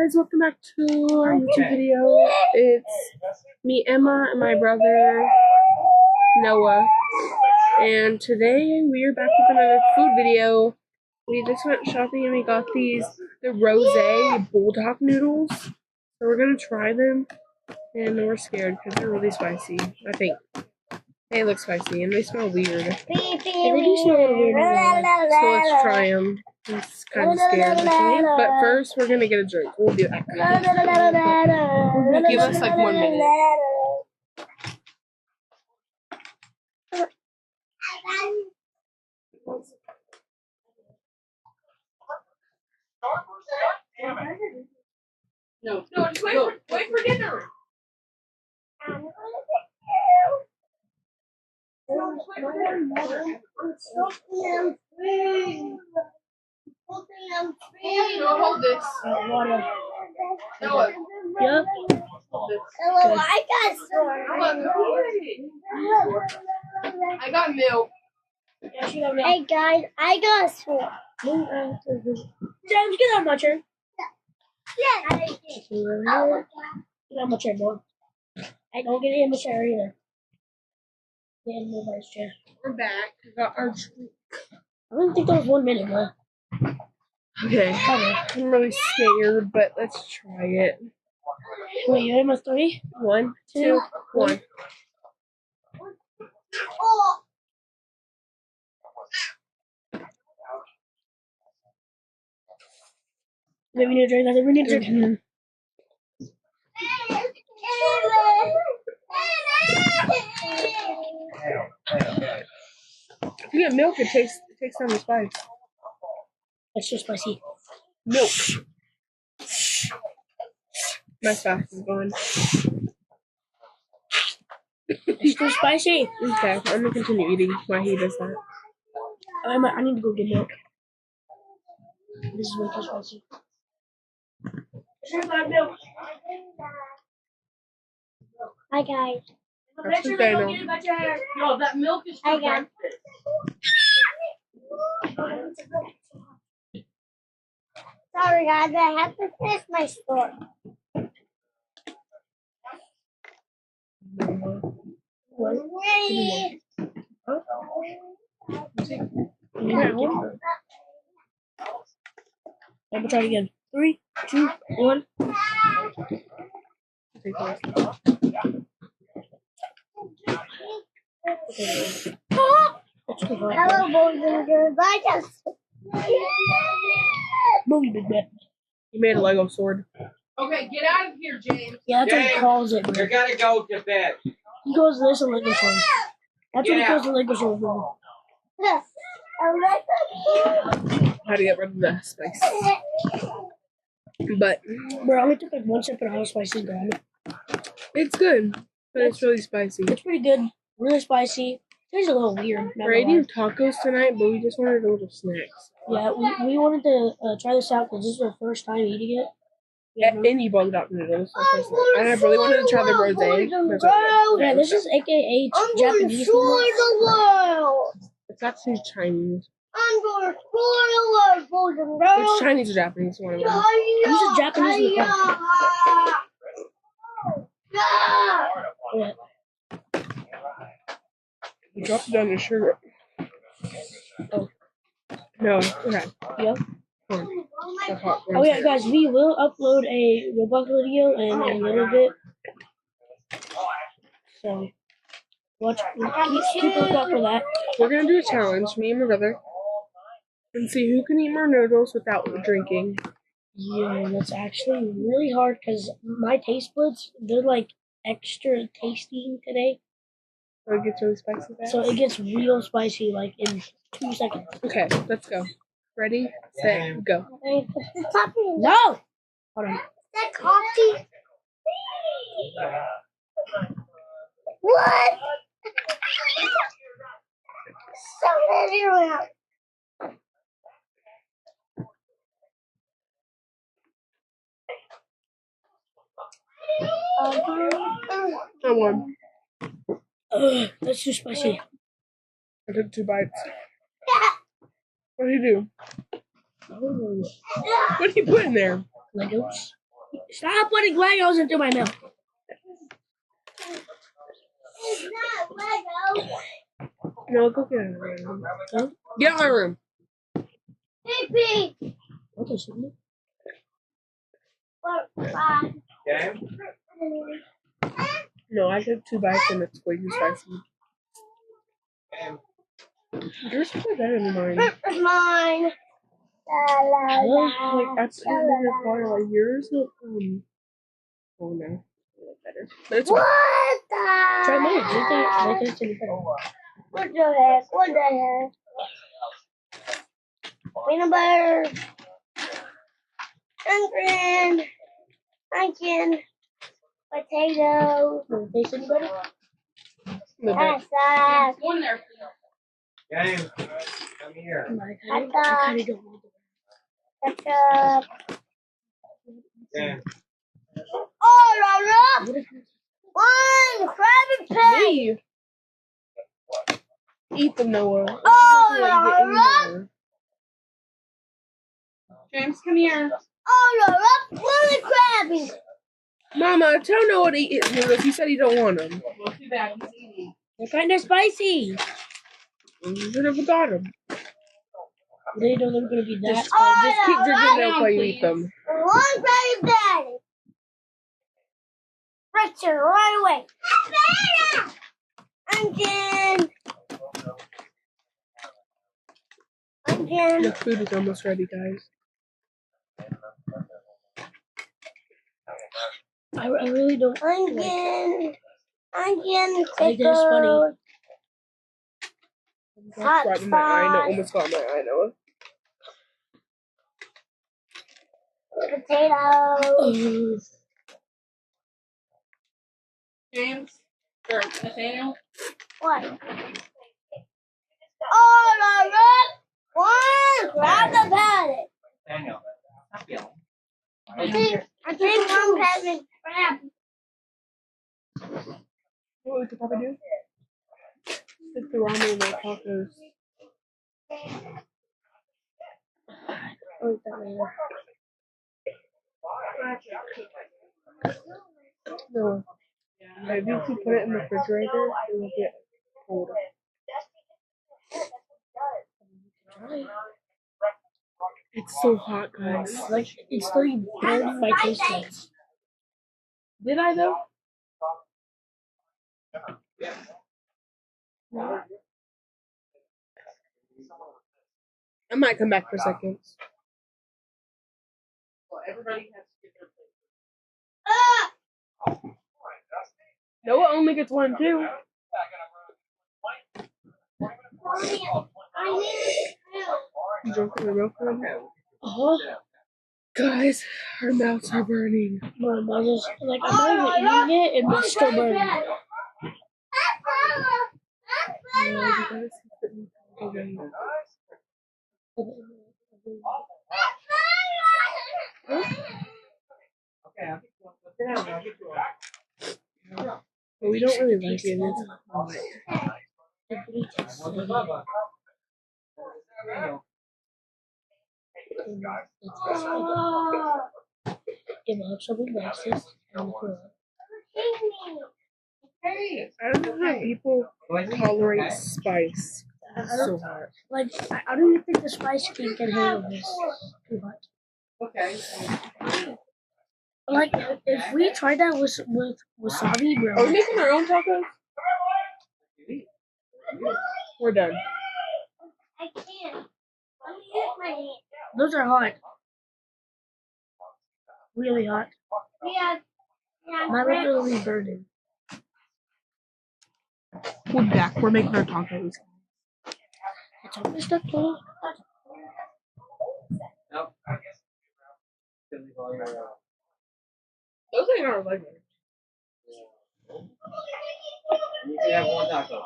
guys, welcome back to our YouTube video. It's me, Emma, and my brother, Noah. And today we are back with another food video. We just went shopping and we got the rosé Buldak noodles. So we're going to try them. And we're scared because they're really spicy, I think. They look spicy and they smell weird. They do smell weird. So let's try them. I'm kind of scared, but first we're gonna get a drink. We'll do that. Give us like 1 minute. No, just wait for dinner. No, hold this. Noah. Yep. Hello, I got some. I got milk. Hey guys, I got a sword. James, get out of my chair. Yeah. Get out of my chair, boy. I don't get in my chair either. Get in nobody's chair. We're back. We got our drink. I don't think that was 1 minute, bro. Okay. I'm really scared, but let's try it. Wait, you almost 3? 1, 2, 1. Oh. Wait, we need to drink. I think we need to drink. If you get milk, it takes down the spice. That's too spicy. Milk. My fast is going. It's too spicy. Okay, I'm gonna continue eating while he does that. I need to go get milk. This is way too spicy. Hi guys. That's okay, no. Yo, that milk is Hi guys. Sorry guys, I have to finish my story. Ready? I'm gonna try it again. 3, 2, 1. Hello, boys and girls. I just. Move, big man. You made a Lego sword. Okay, get out of here, James. Yeah, that's what he calls it, You bro. gotta go to bed. He calls this a Lego sword. That's what he calls the Lego sword, bro. How to get rid of the spice. But Bro, I only took like 1 sip of how spicy bro. it's good. But it's really spicy. It's pretty good. Really spicy. Tastes a little weird. not We're gonna eating tacos tonight, but we just wanted a little snacks. lie. Yeah, we wanted to try this out because this is our first time eating it. Any Buldak noodles. And I really wanted to try the rosé. That's what Yeah, this is AKA I'm going to Japanese. destroy the world. it's actually Chinese. I'm going to destroy the world, boys and girls. It's Chinese or Japanese, one of them. This is Japanese. Yeah. You dropped it on your shirt. Oh. No, okay. Yep. That's hot. Oh yeah, guys, we will upload a Roblox video in a little bit. So keep a lookout for that. We're gonna do a challenge, me and my brother, and see who can eat more noodles without drinking. Yeah, that's actually really hard because my taste buds, they're like extra tasty today. So it gets really spicy back. So it gets real spicy like in 2 seconds. Okay, let's go. Ready, set, go. The topping. No! Hold on. That coffee. What? So many around. I won. That's too spicy. I took 2 bites. What do you do? Oh, What do you put in there? Legos. Stop putting Legos into my milk. It's not Lego. No, go get out of my room. Huh? Get out of my room. Pee-pee. Okay, shouldn't it? Okay. No, I took 2 bites and it's way too spicy. Yours is better than mine. It's mine. La, la, Like, absolutely require like yours. Oh no, better. But it's What Try the mine. heck? What the heck? What the heck? Peanut butter. Onion. Potatoes. Taste any better? Pasta. Go in there, please. James, come here. I kind of don't want the Ketchup. James. Oh, la, la. One Krabby Patty. me. Eat them, Noah. Oh, Like, la, get in la. there. James, come here. Oh, la, la. One Krabby. Mama, tell Noah to eat his noodles. He said he don't want them. Well, too bad he's eating. They're kind of spicy. You should have got them. They know they're going to be that Just spicy. keep drinking milk while you please. eat them. One Krabby Patty. Richard, right away. Onion. The food is almost ready, guys. I really don't like Onion. Like, that's funny. Hot Right in my eye. No, sauce. almost got my eye, Noah. Potatoes. James. Or Nathaniel. What? Oh, la, la. One Krabby Patty. Daniel. Stop yelling. I think one Krabby Patty. What would you probably do? Stick the ramen in my tacos. I'll eat that later. No. Maybe if you put it in the refrigerator, it will get cold. It's so hot, guys. Like, it's like burning my taste buds. Did I though? I might come back for seconds. Well, everybody has to get their place. Noah only gets 1 too. You drinking the milk right now? Uh-huh. Guys, our mouths are burning. My mouth is, like, I'm not even eating it, and it's still burning. Yeah, you guys put me away. Okay, I'll get you up. Sit down, I'll get you up. But we don't really like it. It's hot. What's Bubba? If I have someone likes this, I'm cool. Hey. I don't know how people tolerate spice. It's so hot. Like, I don't even think the Spice King can handle this. Too hot. Okay. Like, if we tried that with wasabi, Are we bro. making our own tacos? We're done. I can't. Let me use my hand. Those are hot. Really hot. Yeah. My lips are really burning. Buldak, we're making our tacos. It's almost stuck to Nope. I guess. Leave all your, Those ain't our Legos. You can have 1 taco.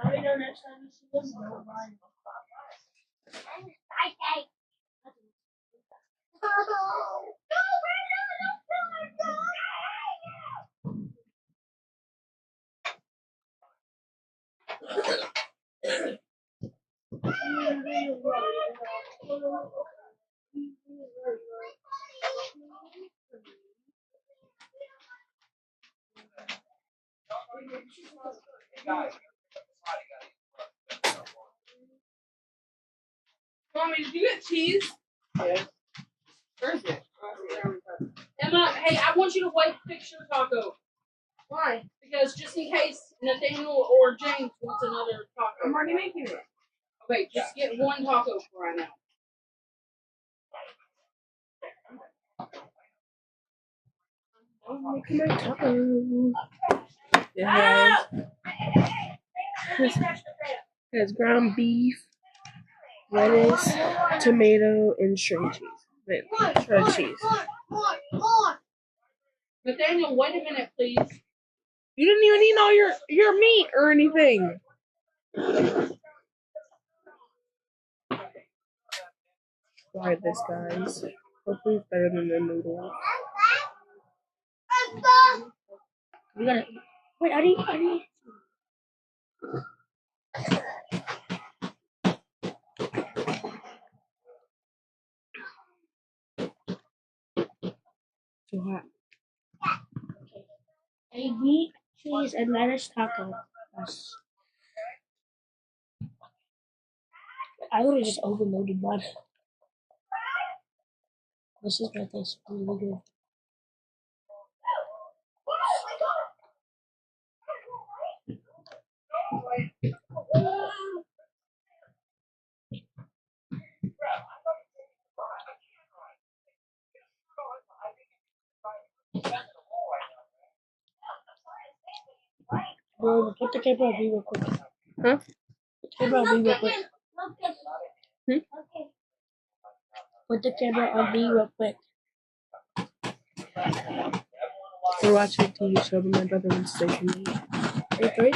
I know next time you see them, don't buy them. Mommy, did you get cheese? Yes. Where is it? Emma, hey, I want you to fix your taco. Why? Because just in case Nathaniel or James wants another taco. I'm already making it. Okay, just get one taco for right now. I'm making my taco. Yeah, has ground beef, lettuce, tomato, and shredded cheese. Wait, shredded cheese. Nathaniel, wait a minute, please. You didn't even eat all your meat or anything. Try this, guys. Hopefully it's better than the noodles. We gotta. Wait, I need. Too hot. A meat, cheese, and lettuce taco. Yes. I would have just overloaded one. This is gonna taste really good. Bro, put the camera on me real quick. Huh? Put the camera on me real quick. Put the camera on me real quick. We're watching a TV show, but my brother wants to say me. 3,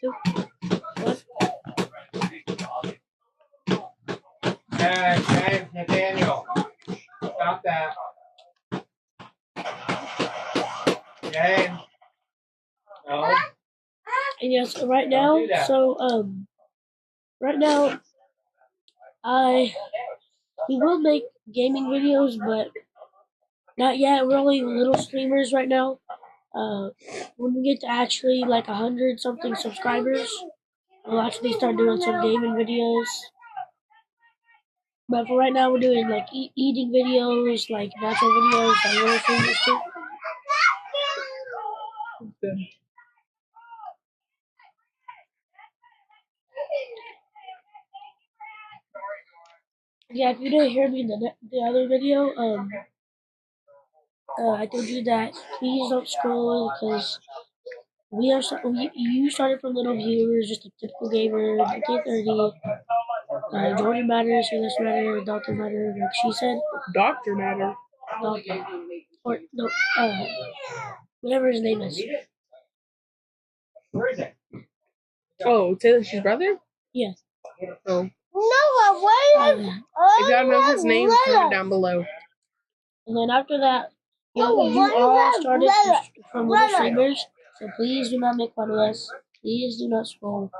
2, 1. James, Nathaniel. Stop that. James. No. And yes, right now, right now, we will make gaming videos, but not yet. We're only little streamers right now. When we get to actually like 100 something subscribers, we'll actually start doing some gaming videos. But for right now, we're doing like eating videos, like natural videos, like little streamers too. Yeah, if you didn't hear me in the other video, I told you that please don't scroll because you started from little viewers, just a typical gamer, DK30, Jordan Matters, English Matter, Doctor Matter, like she said. Doctor Matter. Doctor. Or, no, whatever his name is. Where is it? Oh, Taylor's brother? Yeah. Oh. No, where is If y'all know his name, comment down below. And then after that, you all started from little streamers, so please do not make fun of us. Please do not scroll.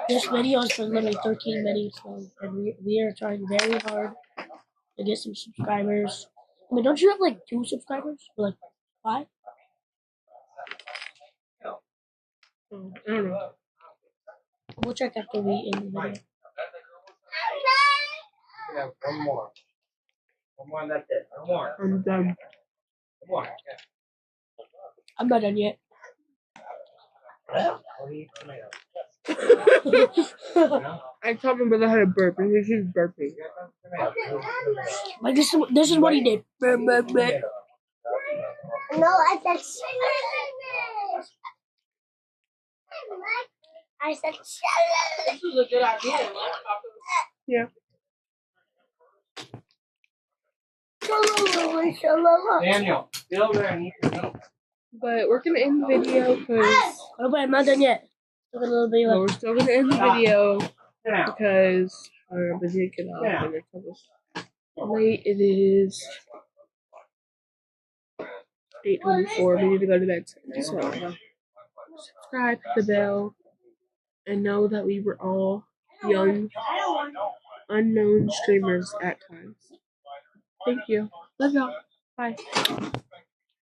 This video is for literally 13 minutes long, and we are trying very hard to get some subscribers. I mean, don't you have like 2 subscribers? Or like 5? Oh, I don't know. We'll check after we end the video. Yeah, one more. One more, that's it. One more. I'm done. One more. I'm not done yet. I'll eat tomato. I told my brother how to burp, and he's burping. Like this is what he did. No, I said I said This is a good idea. Yeah. Daniel, still there and eat your meat. But we're gonna end the video because Oh, but I'm not done yet. Still got a little bit left. we're still gonna end the video because but didn't get off and it's almost late. It is 8:24. We need to go to bed. So subscribe, hit the bell, and know that we were all young, unknown streamers at times. Thank you. Love y'all. Bye.